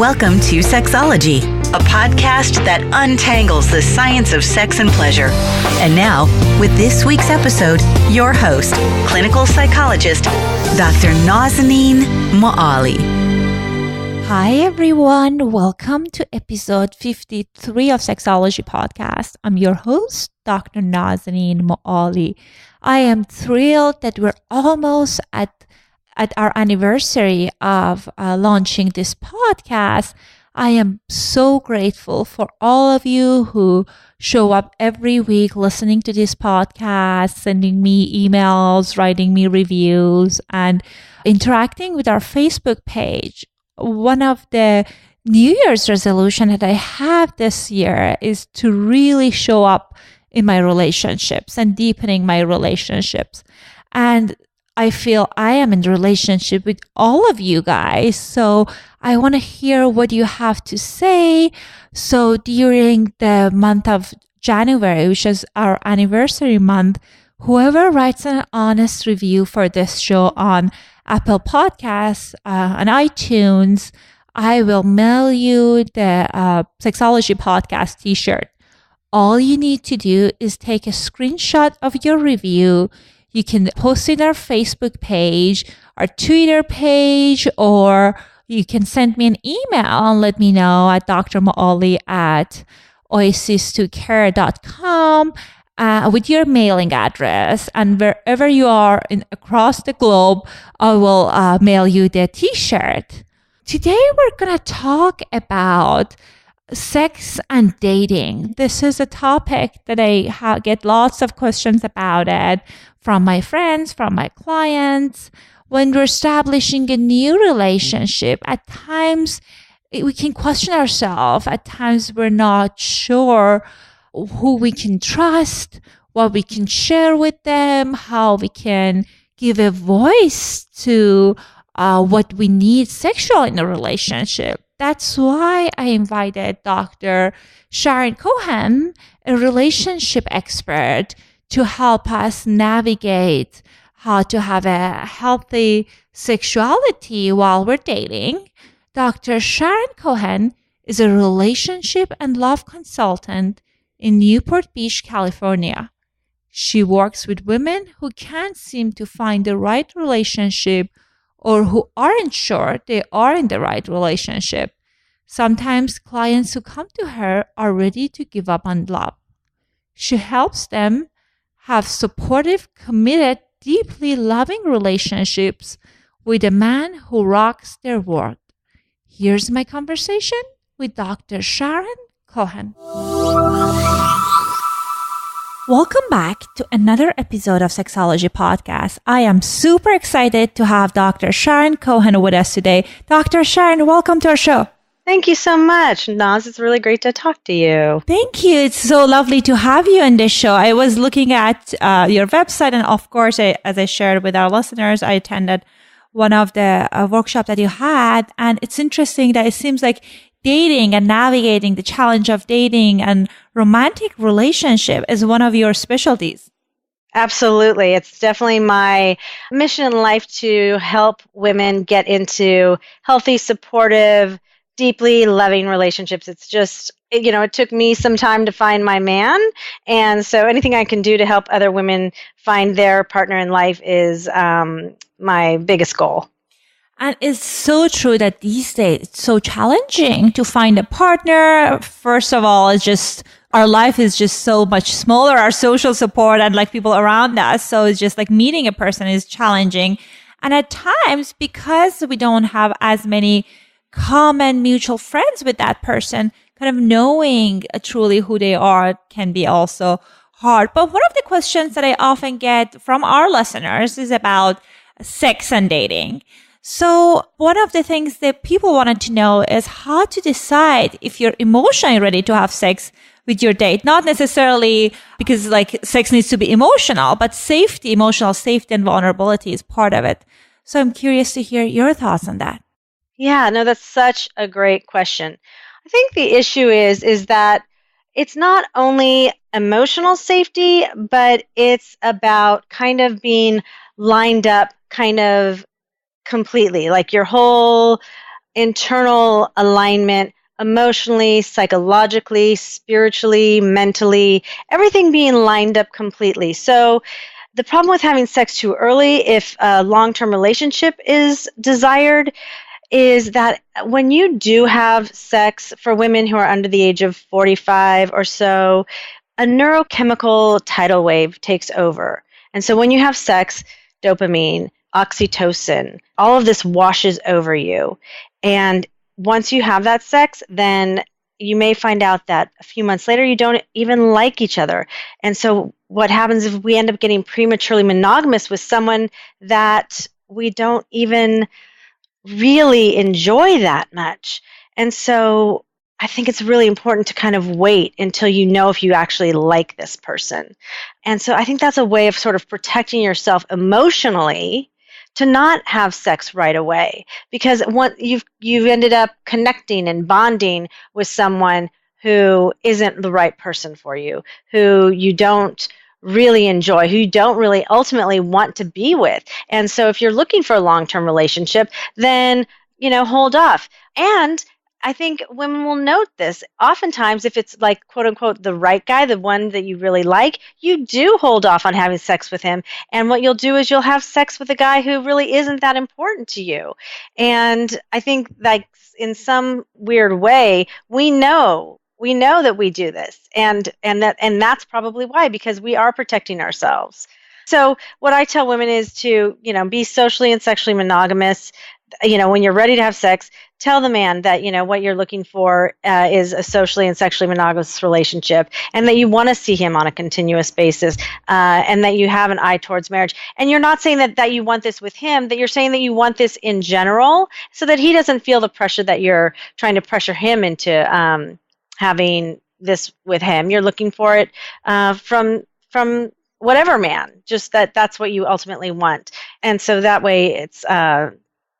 Welcome to Sexology, a podcast that untangles the science of sex and pleasure. And now, with this week's episode, your host, clinical psychologist, Dr. Nazanin Moali. Hi, everyone. Welcome to episode 53 of Sexology Podcast. I'm your host, Dr. Nazanin Moali. I am thrilled that we're almost at our anniversary of launching this podcast. I am so grateful for all of you who show up every week listening to this podcast, sending me emails, writing me reviews, and interacting with our Facebook page. One of the New Year's resolution that I have this year is to really show up in my relationships and deepening my relationships. And I feel I am in relationship with all of you guys. So I want to hear what you have to say. So during the month of January, which is our anniversary month, whoever writes an honest review for this show on Apple Podcasts, on iTunes, I will mail you the Sexology Podcast t-shirt. All you need to do is take a screenshot of your review. You can post it on our Facebook page, our Twitter page, or you can send me an email and let me know at drmoali@oasis2care.com with your mailing address. And wherever you are across the globe, I will mail you the t-shirt. Today, we're going to talk about sex and dating. This is a topic that I get lots of questions about it from my friends, from my clients. When we're establishing a new relationship, at times we can question ourselves. At times we're not sure who we can trust, what we can share with them, how we can give a voice to what we need sexual in a relationship. That's why I invited Dr. Sharon Cohen, a relationship expert, to help us navigate how to have a healthy sexuality while we're dating. Dr. Sharon Cohen is a relationship and love consultant in Newport Beach, California. She works with women who can't seem to find the right relationship or who aren't sure they are in the right relationship. Sometimes clients who come to her are ready to give up on love. She helps them have supportive, committed, deeply loving relationships with a man who rocks their world. Here's my conversation with Dr. Sharon Cohen. Welcome back to another episode of Sexology Podcast. I am super excited to have Dr. Sharon Cohen with us today. Dr. Sharon, welcome to our show. Thank you so much, Naz. It's really great to talk to you. Thank you. It's so lovely to have you on this show. I was looking at your website, and of course, as I shared with our listeners, I attended one of the workshops that you had. And it's interesting that it seems like dating and navigating the challenge of dating and romantic relationship is one of your specialties. Absolutely. It's definitely my mission in life to help women get into healthy, supportive, deeply loving relationships. It's just, it took me some time to find my man. And so anything I can do to help other women find their partner in life is my biggest goal. And it's so true that these days it's so challenging to find a partner. First of all, it's just our life is just so much smaller, our social support and like people around us. So it's just like meeting a person is challenging. And at times, because we don't have as many common mutual friends with that person, kind of knowing truly who they are can be also hard. But one of the questions that I often get from our listeners is about sex and dating. So one of the things that people wanted to know is how to decide if you're emotionally ready to have sex with your date. Not necessarily because like sex needs to be emotional, but safety, emotional safety and vulnerability is part of it. So I'm curious to hear your thoughts on that. Yeah, no, that's such a great question. I think the issue is that it's not only emotional safety, but it's about kind of being lined up kind of completely, like your whole internal alignment, emotionally, psychologically, spiritually, mentally, everything being lined up completely. So the problem with having sex too early, if a long-term relationship is desired, is that when you do have sex, for women who are under the age of 45 or so, a neurochemical tidal wave takes over. And so when you have sex, dopamine, oxytocin, all of this washes over you. And once you have that sex, then you may find out that a few months later you don't even like each other. And so what happens if we end up getting prematurely monogamous with someone that we don't even really enjoy that much? And so I think it's really important to kind of wait until you know if you actually like this person. And so I think that's a way of sort of protecting yourself emotionally to not have sex right away, because once you've ended up connecting and bonding with someone who isn't the right person for you, who you don't really enjoy, who you don't really ultimately want to be with. And so if you're looking for a long-term relationship, then, hold off. And I think women will note this. Oftentimes, if it's like, quote unquote, the right guy, the one that you really like, you do hold off on having sex with him. And what you'll do is you'll have sex with a guy who really isn't that important to you. And I think, like, in some weird way, we know that we do this. And that's probably why, because we are protecting ourselves. So what I tell women is to, be socially and sexually monogamous. When you're ready to have sex, tell the man that, what you're looking for is a socially and sexually monogamous relationship, and that you want to see him on a continuous basis, and that you have an eye towards marriage. And you're not saying that you want this with him, that you're saying that you want this in general, so that he doesn't feel the pressure that you're trying to pressure him into having this with him. You're looking for it from whatever man, just that's what you ultimately want. And so that way it's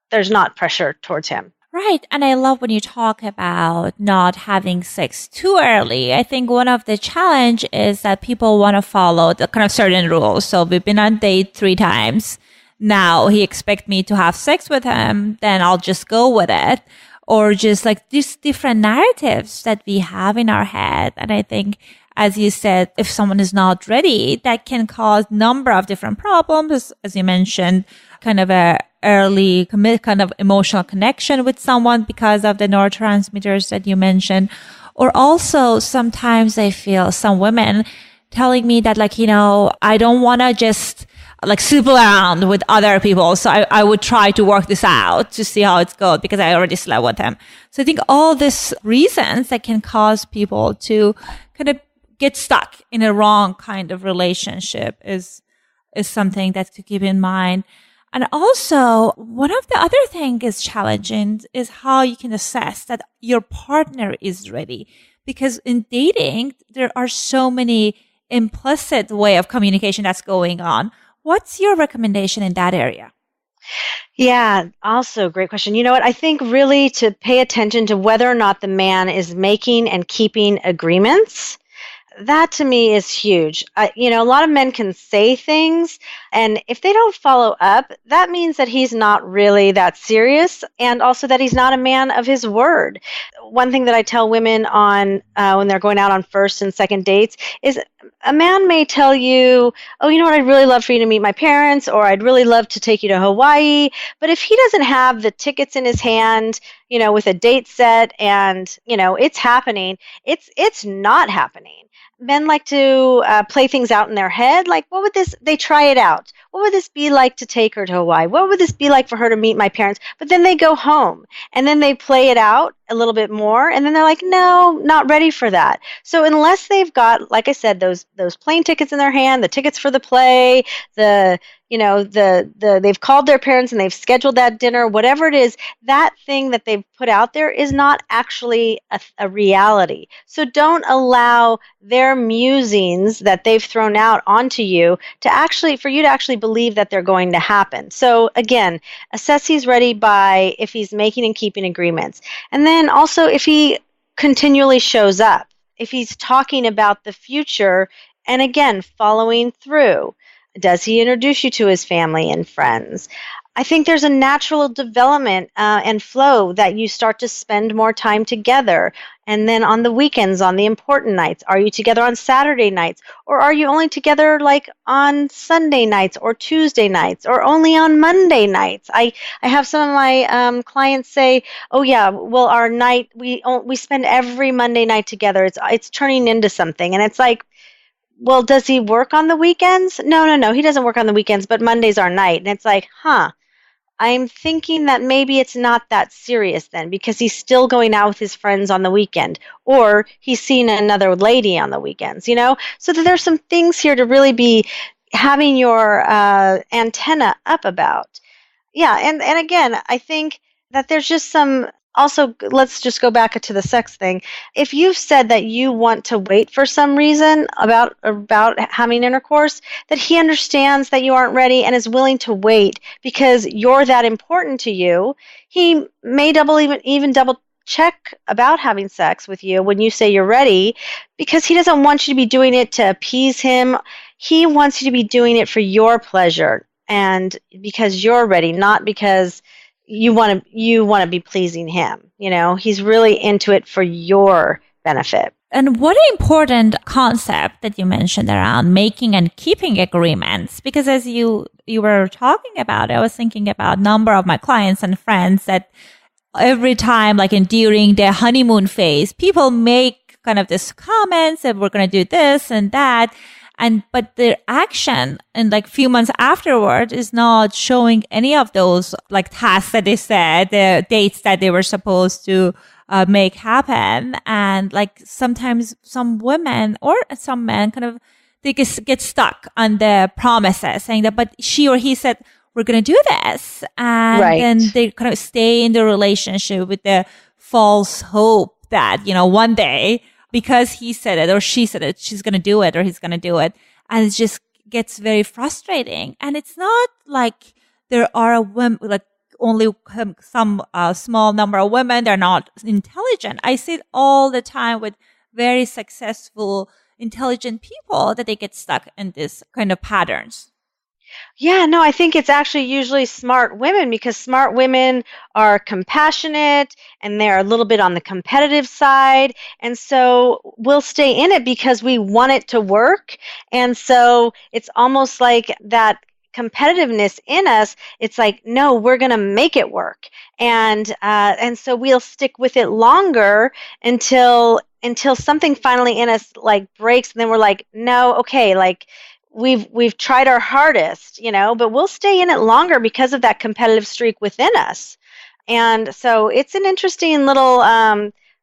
there's not pressure towards him. Right. And I love when you talk about not having sex too early. I think one of the challenge is that people want to follow the kind of certain rules. So we've been on date 3 times. Now he expects me to have sex with him, then I'll just go with it. Or just like these different narratives that we have in our head. And I think, as you said, if someone is not ready, that can cause a number of different problems, as you mentioned, kind of a early kind of emotional connection with someone because of the neurotransmitters that you mentioned. Or also sometimes I feel some women telling me that, like, I don't want to just like sleep around with other people. So I would try to work this out to see how it's goes because I already slept with him. So I think all these reasons that can cause people to kind of get stuck in a wrong kind of relationship is something that to keep in mind. And also, one of the other things is challenging is how you can assess that your partner is ready. Because in dating, there are so many implicit way of communication that's going on. What's your recommendation in that area? Yeah, also great question. You know what? I think really to pay attention to whether or not the man is making and keeping agreements. That to me is huge. A lot of men can say things, and if they don't follow up, that means that he's not really that serious, and also that he's not a man of his word. One thing that I tell women on when they're going out on first and second dates is a man may tell you, oh, you know what, I'd really love for you to meet my parents, or I'd really love to take you to Hawaii. But if he doesn't have the tickets in his hand, with a date set and, it's happening, it's not happening. Men like to play things out in their head. Like, they try it out. What would this be like to take her to Hawaii? What would this be like for her to meet my parents? But then they go home and then they play it out a little bit more. And then they're like, no, not ready for that. So unless they've got, like I said, those plane tickets in their hand, the tickets for the play, they've called their parents and they've scheduled that dinner, whatever it is, that thing that they've put out there is not actually a reality. So don't allow their musings that they've thrown out onto you for you to actually believe that they're going to happen. So again, assess he's ready by if he's making and keeping agreements. And then also if he continually shows up, if he's talking about the future and again, following through. Does he introduce you to his family and friends? I think there's a natural development and flow that you start to spend more time together. And then on the weekends, on the important nights, are you together on Saturday nights? Or are you only together like on Sunday nights or Tuesday nights or only on Monday nights? I have some of my clients say, oh yeah, well our night, we spend every Monday night together. It's turning into something. And it's like, well, does he work on the weekends? No, he doesn't work on the weekends, but Monday's our night. And it's like, I'm thinking that maybe it's not that serious then, because he's still going out with his friends on the weekend, or he's seeing another lady on the weekends, So that there's some things here to really be having your antenna up about. Yeah, and again, I think that there's just some. Also, let's just go back to the sex thing. If you've said that you want to wait for some reason about having intercourse, that he understands that you aren't ready and is willing to wait because you're that important to you, he may even double check about having sex with you when you say you're ready, because he doesn't want you to be doing it to appease him. He wants you to be doing it for your pleasure and because you're ready, not because you want to be pleasing him. He's really into it for your benefit. And what an important concept that you mentioned around making and keeping agreements, because as you were talking about, I was thinking about a number of my clients and friends that every time, like during their honeymoon phase, people make kind of this comments that we're going to do this and that. But their action and like few months afterward is not showing any of those like tasks that they said, the dates that they were supposed to make happen. And like sometimes some women or some men kind of, they get stuck on the promises saying that, but she or he said, we're going to do this. And then they kind of stay in the relationship with the false hope that, one day, because he said it or she said it, she's going to do it or he's going to do it. And it just gets very frustrating. And it's not like there are women, like only some small number of women, they're not intelligent. I see it all the time with very successful, intelligent people that they get stuck in this kind of patterns. Yeah, no, I think it's actually usually smart women, because smart women are compassionate and they're a little bit on the competitive side. And so we'll stay in it because we want it to work. And so it's almost like that competitiveness in us. It's like, no, we're going to make it work. And so we'll stick with it longer until something finally in us like breaks. And then we're like, no, okay, like, we've tried our hardest, but we'll stay in it longer because of that competitive streak within us. And so it's an interesting little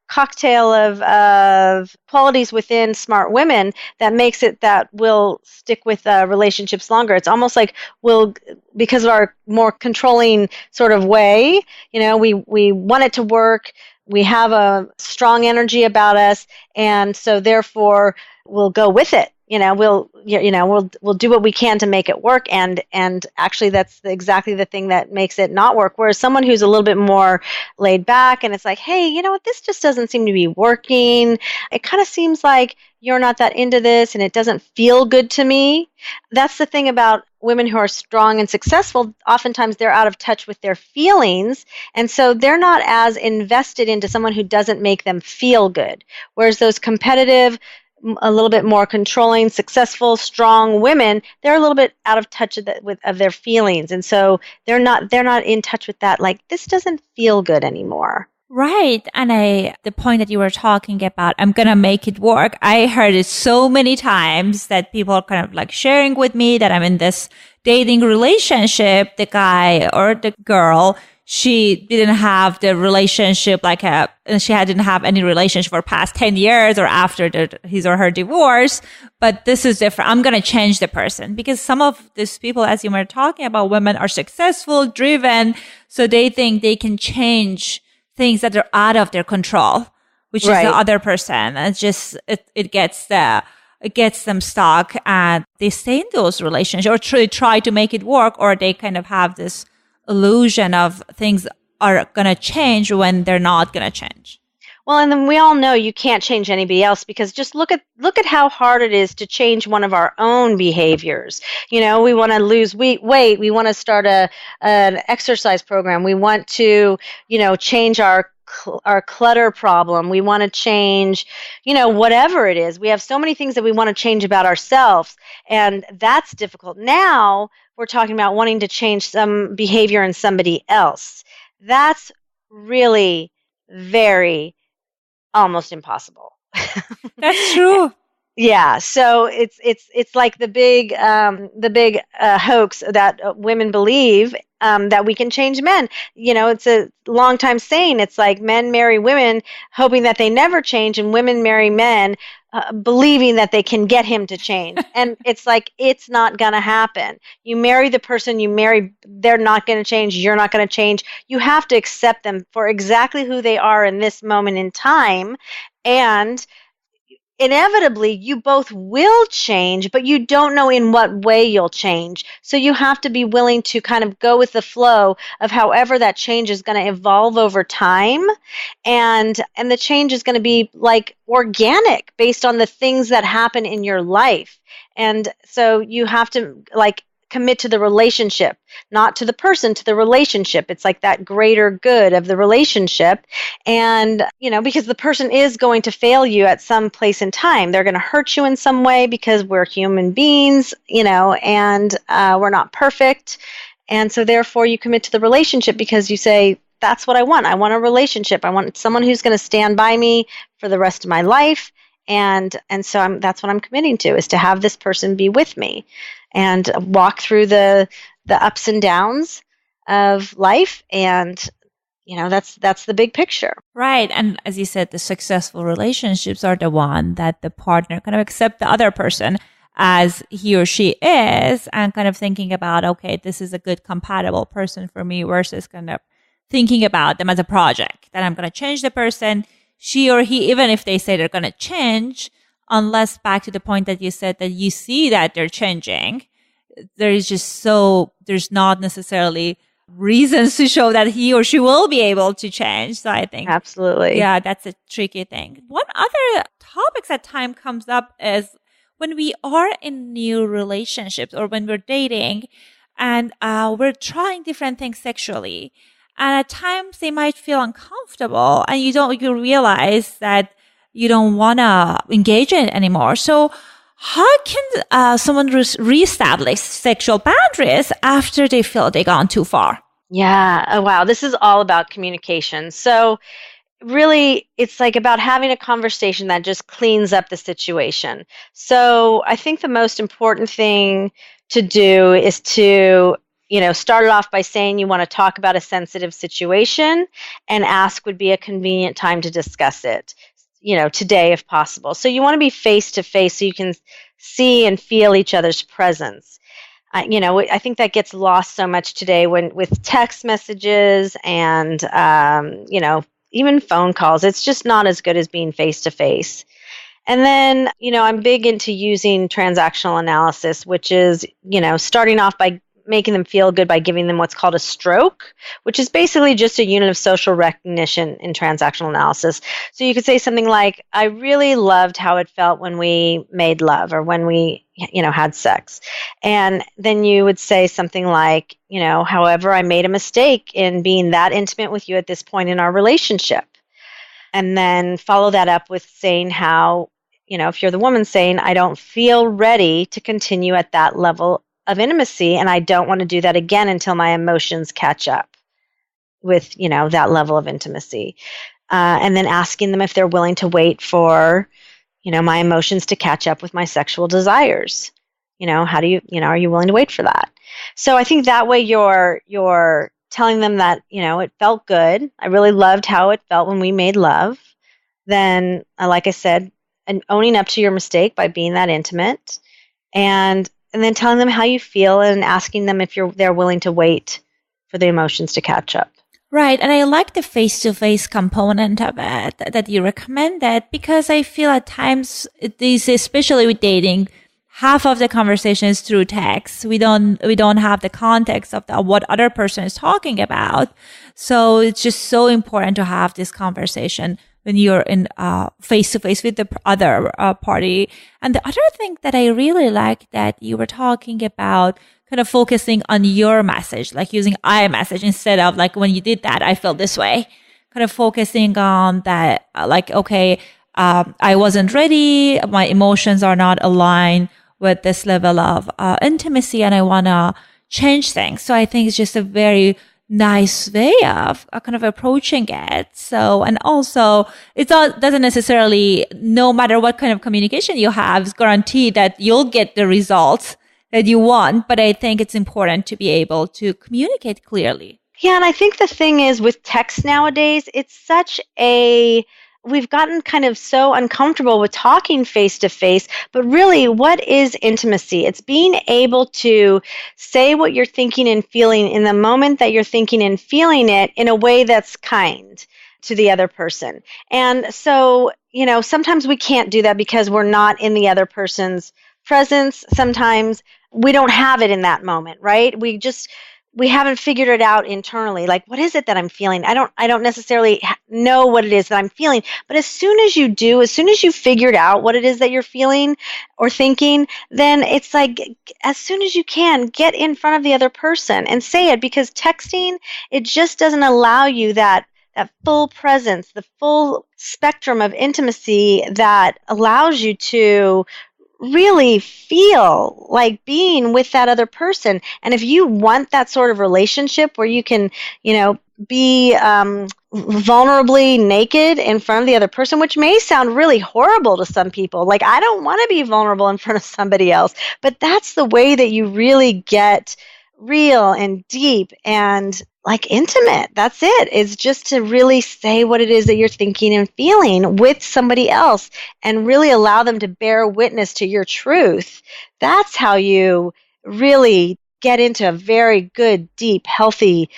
cocktail of qualities within smart women that makes it that we'll stick with relationships longer. It's almost like because of our more controlling sort of way, we want it to work. We have a strong energy about us, and so therefore we'll go with it. We'll do what we can to make it work, and actually that's exactly the thing that makes it not work. Whereas someone who's a little bit more laid back, and it's like, hey, you know what, this just doesn't seem to be working. It kind of seems like you're not that into this, and it doesn't feel good to me. That's the thing about women who are strong and successful. Oftentimes they're out of touch with their feelings, and so they're not as invested into someone who doesn't make them feel good. Whereas those competitive, a little bit more controlling, successful, strong women, they're a little bit out of touch of their feelings. And so they're not in touch with that. Like, this doesn't feel good anymore. Right. And the point that you were talking about, I'm going to make it work. I heard it so many times that people are kind of like sharing with me that I'm in this dating relationship. The guy or the girl, she didn't have the relationship she didn't have any relationship for past 10 years or after his or her divorce. But this is different. I'm going to change the person, because some of these people, as you were talking about, women are successful, driven. So they think they can change things that are out of their control, which is the other person. And it gets them stuck, and they stay in those relationships or try to make it work, or they kind of have this illusion of things are going to change when they're not going to change. Well, and then we all know you can't change anybody else, because just look at how hard it is to change one of our own behaviors. We want to lose weight. We want to start an exercise program. We want to, change our clutter problem. We want to change, whatever it is. We have so many things that we want to change about ourselves, and that's difficult. Now we're talking about wanting to change some behavior in somebody else. That's really very almost impossible. That's true. Yeah, so it's like the big hoax that women believe, that we can change men. It's a long time saying. It's like men marry women hoping that they never change, and women marry men believing that they can get him to change. And it's like, it's not going to happen. You marry the person you marry, they're not going to change. You're not going to change. You have to accept them for exactly who they are in this moment in time. And inevitably, you both will change, but you don't know in what way you'll change. So you have to be willing to kind of go with the flow of however that change is going to evolve over time. And the change is going to be like organic based on the things that happen in your life. And so you have to commit to the relationship, not to the person, to the relationship. It's like that greater good of the relationship. And, because the person is going to fail you at some place in time. They're going to hurt you in some way, because we're human beings, and we're not perfect. And so therefore you commit to the relationship, because you say, that's what I want. I want a relationship. I want someone who's going to stand by me for the rest of my life. And so that's what I'm committing to, is to have this person be with me and walk through the ups and downs of life. And, that's the big picture. Right. And as you said, the successful relationships are the one that the partner kind of accept the other person as he or she is, and kind of thinking about, okay, this is a good compatible person for me, versus kind of thinking about them as a project, that I'm going to change the person, she or he, even if they say they're going to change, unless, back to the point that you said, that you see that they're changing, there's not necessarily reasons to show that he or she will be able to change. So I think, absolutely, yeah, that's a tricky thing. One other topic that time comes up is when we are in new relationships, or when we're dating and we're trying different things sexually, and at times they might feel uncomfortable, and you realize that you don't want to engage in it anymore. So how can someone reestablish sexual boundaries after they feel they've gone too far? Yeah. Oh, wow. This is all about communication. So really, it's like about having a conversation that just cleans up the situation. So I think the most important thing to do is to, start it off by saying you want to talk about a sensitive situation, and ask would be a convenient time to discuss it, today if possible. So you want to be face to face so you can see and feel each other's presence. I think that gets lost so much today with text messages and, even phone calls. It's just not as good as being face to face. And then, I'm big into using transactional analysis, which is, starting off by making them feel good by giving them what's called a stroke, which is basically just a unit of social recognition in transactional analysis. So you could say something like, I really loved how it felt when we made love, or when we, had sex. And then you would say something like, however, I made a mistake in being that intimate with you at this point in our relationship. And then follow that up with saying how, if you're the woman, saying, I don't feel ready to continue at that level of intimacy, and I don't want to do that again until my emotions catch up with, that level of intimacy. And then asking them if they're willing to wait for, my emotions to catch up with my sexual desires. How do you, are you willing to wait for that? So I think that way you're telling them that, it felt good. I really loved how it felt when we made love. Then, like I said, and owning up to your mistake by being that intimate, and then telling them how you feel, and asking them if they're willing to wait for the emotions to catch up. Right. And I like the face-to-face component of it that you recommended, because I feel at times, especially with dating, half of the conversation is through text. We don't have the context of what other person is talking about. So it's just so important to have this conversation when you're in face to face with the other party. And the other thing that I really like that you were talking about, kind of focusing on your message, like using I message instead of like, when you did that, I feel this way, kind of focusing on that, like, okay, I wasn't ready. My emotions are not aligned with this level of intimacy, and I want to change things. So I think it's just a very nice way of kind of approaching it. So, and also doesn't necessarily, no matter what kind of communication you have, is guaranteed that you'll get the results that you want. But I think it's important to be able to communicate clearly. Yeah, and I think the thing is with text nowadays, we've gotten kind of so uncomfortable with talking face to face, but really, what is intimacy? It's being able to say what you're thinking and feeling in the moment that you're thinking and feeling it in a way that's kind to the other person. And so, sometimes we can't do that because we're not in the other person's presence. Sometimes we don't have it in that moment, right? We haven't figured it out internally. Like, what is it that I'm feeling? I don't necessarily know what it is that I'm feeling. But as soon as you figured out what it is that you're feeling or thinking, then it's like, as soon as you can, get in front of the other person and say it, because texting, it just doesn't allow you that full presence, the full spectrum of intimacy that allows you to really feel like being with that other person. And if you want that sort of relationship where you can, be vulnerably naked in front of the other person, which may sound really horrible to some people. Like, I don't want to be vulnerable in front of somebody else. But that's the way that you really get real and deep and like intimate. That's it. It's just to really say what it is that you're thinking and feeling with somebody else and really allow them to bear witness to your truth. That's how you really get into a very good, deep, healthy,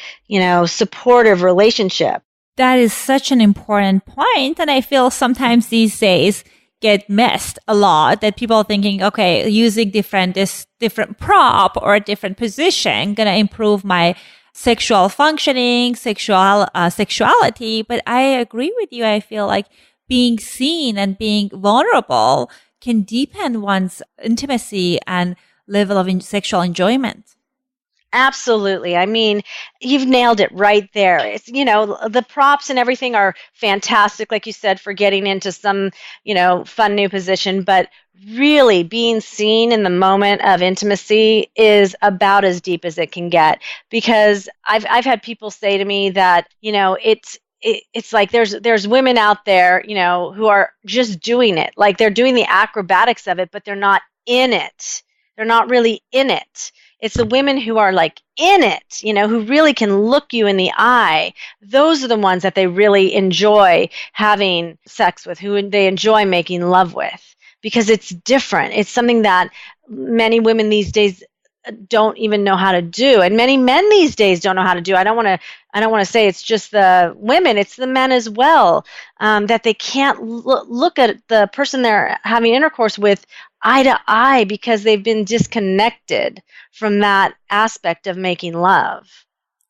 supportive relationship. That is such an important point. And I feel sometimes these days get missed a lot, that people are thinking, okay, using this different prop or a different position going to improve my sexual functioning, sexuality. But I agree with you. I feel like being seen and being vulnerable can deepen one's intimacy and level of sexual enjoyment. Absolutely. I mean, you've nailed it right there. It's, the props and everything are fantastic, like you said, for getting into some, fun new position. But really being seen in the moment of intimacy is about as deep as it can get. Because I've had people say to me that, it's like there's women out there, who are just doing it. Like, they're doing the acrobatics of it, but they're not in it. They're not really in it. It's the women who are like in it, who really can look you in the eye. Those are the ones that they really enjoy having sex with, who they enjoy making love with, because it's different. It's something that many women these days don't even know how to do, and many men these days don't know how to do. I don't want to say it's just the women; it's the men as well, that they can't look at the person they're having intercourse with eye to eye because they've been disconnected from that aspect of making love.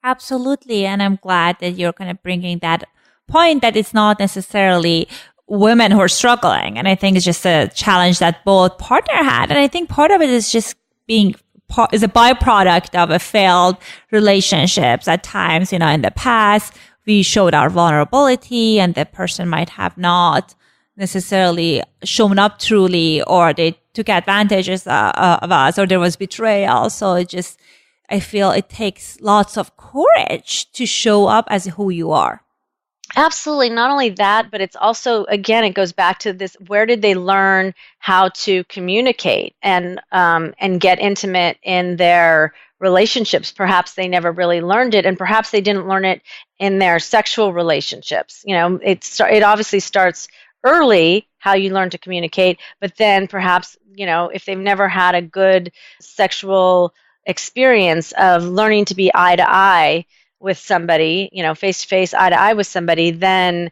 Absolutely, and I'm glad that you're kind of bringing that point, that it's not necessarily women who are struggling, and I think it's just a challenge that both partner had, and I think part of it is just is a byproduct of a failed relationships. At times, in the past, we showed our vulnerability and the person might have not necessarily shown up truly, or they took advantages of us, or there was betrayal. So I feel it takes lots of courage to show up as who you are. Absolutely. Not only that, but it's also, again, it goes back to this: where did they learn how to communicate and get intimate in their relationships? Perhaps they never really learned it, and perhaps they didn't learn it in their sexual relationships. It obviously starts early, how you learn to communicate, but then perhaps, if they've never had a good sexual experience of learning to be eye to eye with somebody, face to face, eye to eye with somebody, then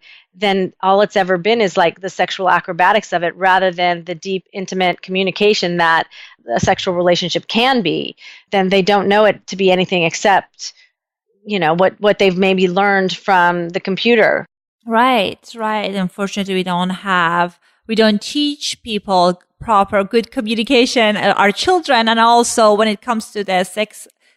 all it's ever been is like the sexual acrobatics of it, rather than the deep, intimate communication that a sexual relationship can be. Then they don't know it to be anything except, what they've maybe learned from the computer. Right, right. Unfortunately, we don't teach people proper good communication, our children. And also when it comes to the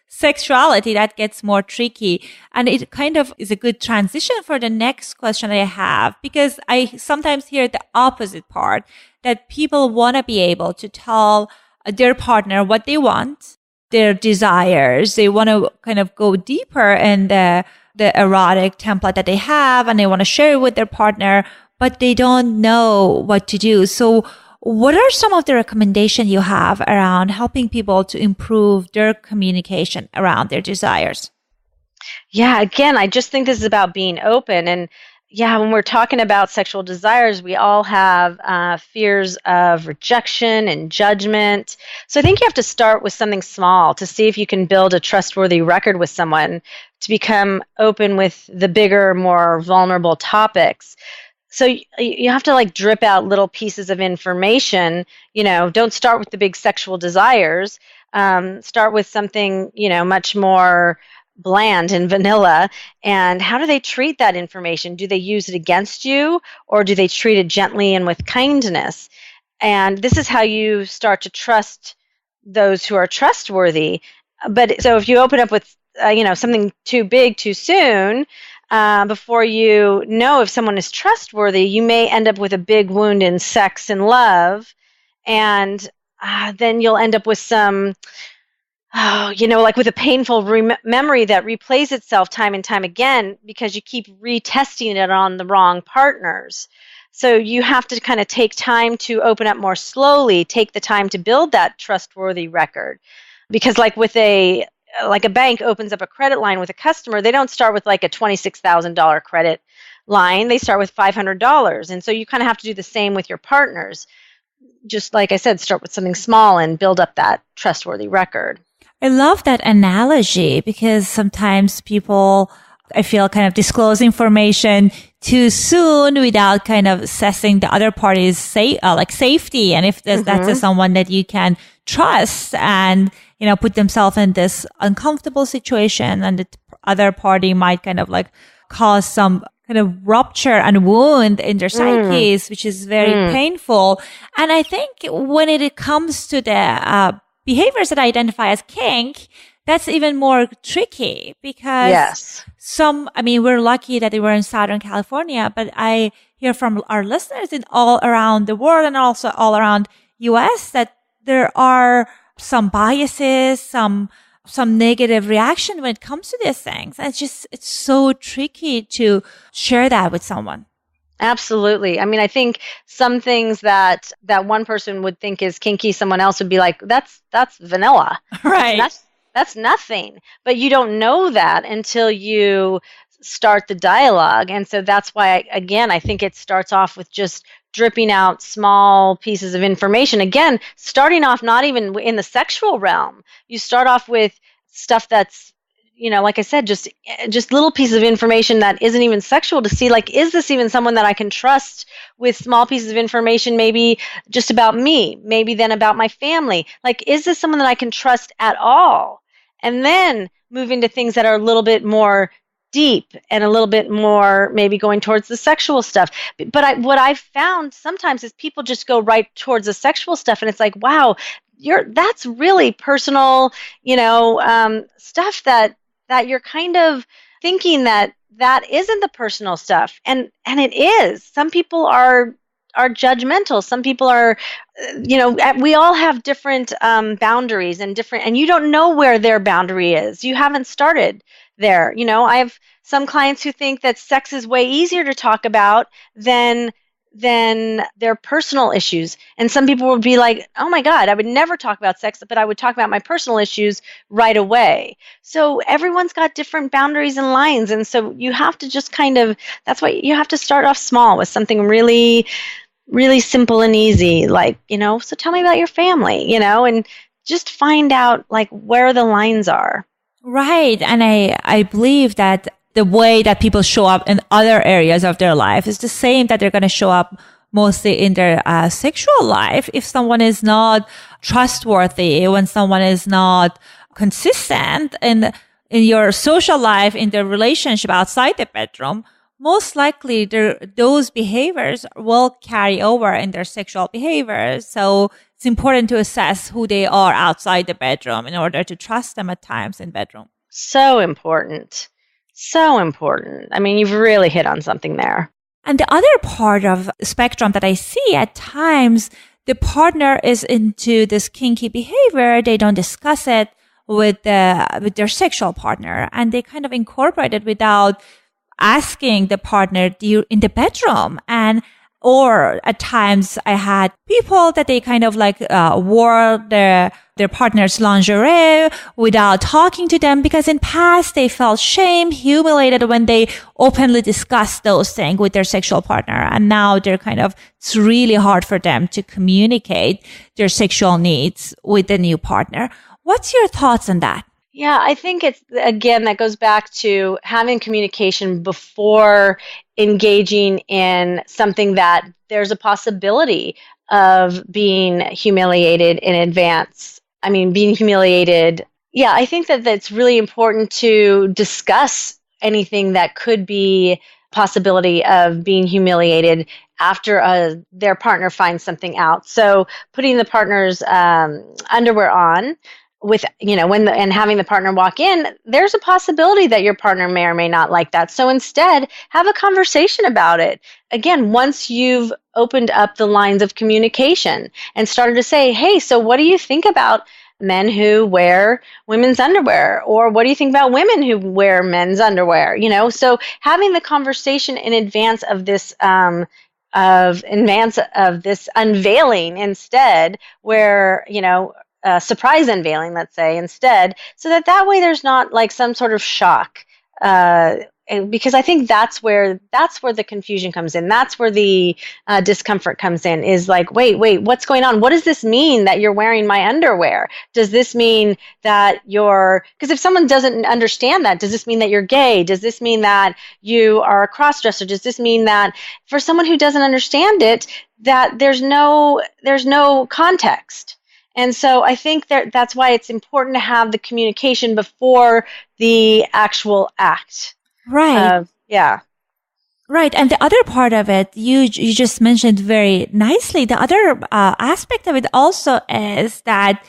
sexuality, that gets more tricky. And it kind of is a good transition for the next question I have, because I sometimes hear the opposite part, that people want to be able to tell their partner what they want, their desires. They want to kind of go deeper in the erotic template that they have, and they want to share it with their partner, but they don't know what to do. So what are some of the recommendations you have around helping people to improve their communication around their desires? Yeah, again, I just think this is about being open. And yeah, when we're talking about sexual desires, we all have fears of rejection and judgment. So I think you have to start with something small to see if you can build a trustworthy record with someone to become open with the bigger, more vulnerable topics. So you have to like drip out little pieces of information. Don't start with the big sexual desires. Start with something, much more bland and vanilla. And how do they treat that information? Do they use it against you, or do they treat it gently and with kindness? And this is how you start to trust those who are trustworthy. But so if you open up with something too big too soon, before you know if someone is trustworthy, you may end up with a big wound in sex and love, and then you'll end up with some like with a painful memory that replays itself time and time again because you keep retesting it on the wrong partners. So you have to kind of take time to open up more slowly, take the time to build that trustworthy record. Because like a bank opens up a credit line with a customer, they don't start with like a $26,000 credit line. They start with $500. And so you kind of have to do the same with your partners. Just like I said, start with something small and build up that trustworthy record. I love that analogy, because sometimes people, I feel, kind of disclose information too soon without kind of assessing the other party's safety. And if that's someone that you can trust and, put themselves in this uncomfortable situation, and the other party might kind of like cause some kind of rupture and wound in their psyches, which is very painful. And I think when it comes to the behaviors that identify as kink, that's even more tricky, because we're lucky that we're in Southern California, but I hear from our listeners in all around the world and also all around US that there are some biases, some negative reaction when it comes to these things. And it's so tricky to share that with someone. Absolutely. I mean, I think some things that one person would think is kinky, someone else would be like, that's vanilla. Right. That's nothing. But you don't know that until you start the dialogue. And so that's why, again, I think it starts off with just dripping out small pieces of information. Again, starting off not even in the sexual realm. You start off with stuff that's, like I said, just little pieces of information that isn't even sexual, to see, like, is this even someone that I can trust with small pieces of information, maybe just about me, maybe then about my family. Like, is this someone that I can trust at all? And then move into things that are a little bit more deep and a little bit more maybe going towards the sexual stuff. But what I've found sometimes is people just go right towards the sexual stuff, and it's like, wow, that's really personal, stuff that you're kind of thinking that isn't the personal stuff, and it is. Some people are judgmental. Some people are, we all have different boundaries and you don't know where their boundary is. You haven't started there. I have some clients who think that sex is way easier to talk about than their personal issues. And some people would be like, oh my God, I would never talk about sex, but I would talk about my personal issues right away. So everyone's got different boundaries and lines. And so you have to just that's why you have to start off small with something really, really simple and easy. Like, so tell me about your family, and just find out like where the lines are. Right. And I believe that the way that people show up in other areas of their life is the same that they're going to show up mostly in their sexual life. If someone is not trustworthy, when someone is not consistent in your social life, in their relationship outside the bedroom, most likely those behaviors will carry over in their sexual behaviors. So it's important to assess who they are outside the bedroom in order to trust them at times in bedroom. So important. So important. I mean, you've really hit on something there. And the other part of the spectrum that I see at times, the partner is into this kinky behavior. They don't discuss it with their sexual partner, and they kind of incorporate it without asking the partner in the bedroom. Or at times I had people that they kind of like wore their partner's lingerie without talking to them, because in past they felt shame, humiliated when they openly discussed those things with their sexual partner. And now it's really hard for them to communicate their sexual needs with the new partner. What's your thoughts on that? Yeah, I think that goes back to having communication before engaging in something that there's a possibility of being humiliated in advance. I mean, being humiliated. Yeah, I think that it's really important to discuss anything that could be possibility of being humiliated after their partner finds something out. So putting the partner's underwear on, and having the partner walk in, there's a possibility that your partner may or may not like that. So instead, have a conversation about it. Again, once you've opened up the lines of communication and started to say, hey, so what do you think about men who wear women's underwear? Or what do you think about women who wear men's underwear? So having the conversation in advance of this this unveiling instead, where, surprise unveiling, let's say, instead, so that way there's not like some sort of shock, because I think that's where the confusion comes in. That's where the discomfort comes in, is like, wait, what's going on? What does this mean that you're wearing my underwear? Does this mean that because if someone doesn't understand that, does this mean that you're gay? Does this mean that you are a cross-dresser? Does this mean that for someone who doesn't understand it, that there's no context? And so I think that's why it's important to have the communication before the actual act. Right. Yeah. Right. And the other part of it, you just mentioned very nicely. The other aspect of it also is that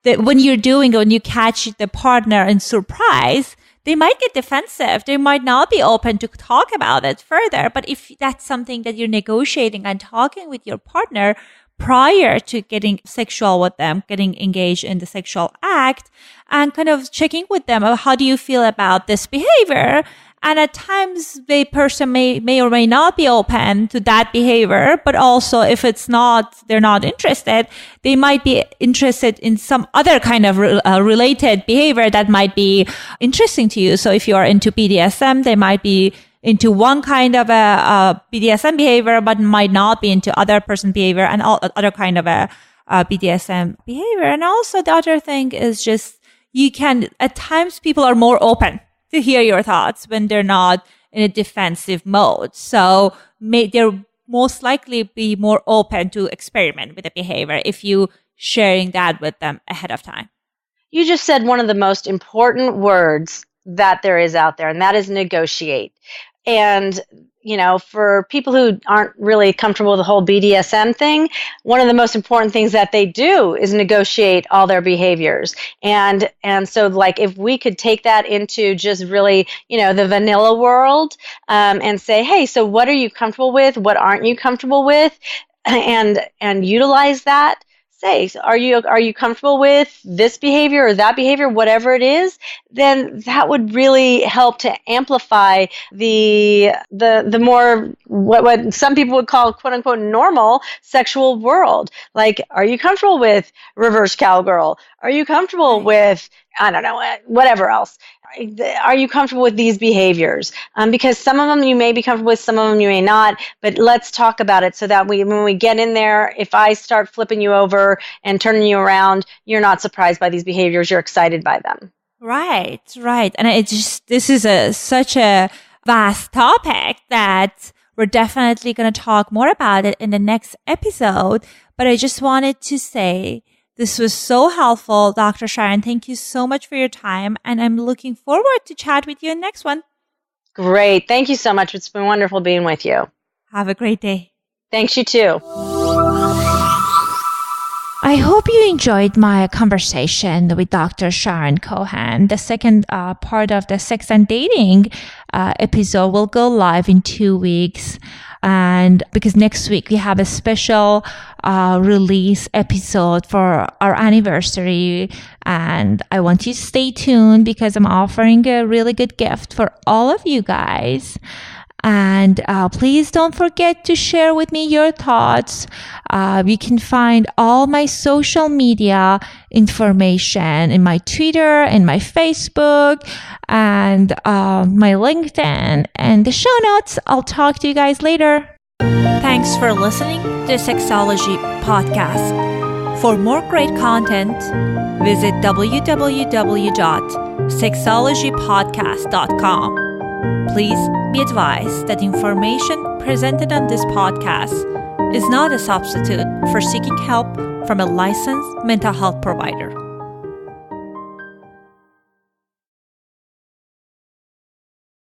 when you catch the partner in surprise, they might get defensive. They might not be open to talk about it further. But if that's something that you're negotiating and talking with your partner prior to getting sexual with them, getting engaged in the sexual act, and kind of checking with them, how do you feel about this behavior? And at times the person may or may not be open to that behavior, but also if they're not interested, they might be interested in some other kind of related behavior that might be interesting to you. So if you are into BDSM, they might be into one kind of a BDSM behavior, but might not be into other person behavior and other kind of a BDSM behavior. And also the other thing is just, at times people are more open to hear your thoughts when they're not in a defensive mode. So they're most likely be more open to experiment with the behavior if you sharing that with them ahead of time. You just said one of the most important words that there is out there, and that is negotiate. And, for people who aren't really comfortable with the whole BDSM thing, one of the most important things that they do is negotiate all their behaviors. And so like if we could take that into just really, the vanilla world, and say, hey, so what are you comfortable with? What aren't you comfortable with? And utilize that. Say, so are you comfortable with this behavior or that behavior, whatever it is? Then that would really help to amplify the more what some people would call quote unquote normal sexual world. Like, are you comfortable with reverse cowgirl? Are you comfortable with, I don't know, whatever else? Are you comfortable with these behaviors? Because some of them you may be comfortable with, some of them you may not, but let's talk about it so that when we get in there, if I start flipping you over and turning you around, you're not surprised by these behaviors, you're excited by them. Right. And this is such a vast topic that we're definitely going to talk more about it in the next episode. But I just wanted to say, this was so helpful, Dr. Sharon. Thank you so much for your time, and I'm looking forward to chat with you in the next one. Great. Thank you so much. It's been wonderful being with you. Have a great day. Thanks, you too. I hope you enjoyed my conversation with Dr. Sharon Cohen. The second part of the Sex and Dating episode will go live in 2 weeks. And because next week we have a special release episode for our anniversary. And I want you to stay tuned because I'm offering a really good gift for all of you guys. And please don't forget to share with me your thoughts. You can find all my social media information in my Twitter and my Facebook and my LinkedIn and the show notes. I'll talk to you guys later. Thanks for listening to Sexology Podcast. For more great content, visit www.sexologypodcast.com. Please be advised that information presented on this podcast is not a substitute for seeking help from a licensed mental health provider.